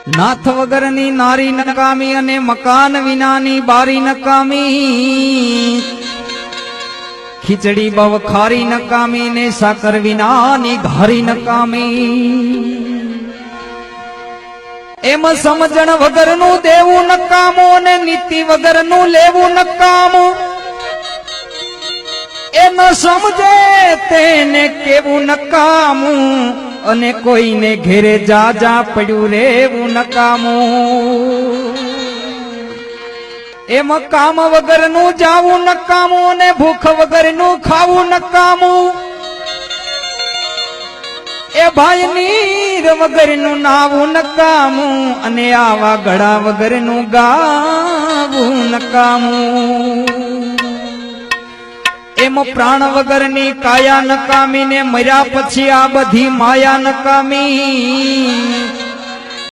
નાથ વગરની નારી નકામી અને મકાન વિનાની બારી નકામી, ખીચડી બવ ખારી નકામી ને સાકર વિનાની ઘારી નકામી. એમ સમજણ વગરનું દેવું નકામું ને નીતિ વગરનું લેવું નકામું. એ ન સમજે તેને કેવું નકામું અને કોઈને ઘેરે જા જા પડ્યું રેવું નકામું. એમ કામ વગરનું જાવું નકામું ને ભૂખ વગરનું ખાવું નકામું. એ ભાઈ નીર વગરનું નાવું નકામું અને આવા ગળા વગરનું ગાવું નકામું. એમ પ્રાણ વગરની કાયા નકામી ને મર્યા પછી આ બધી માયા નકામી.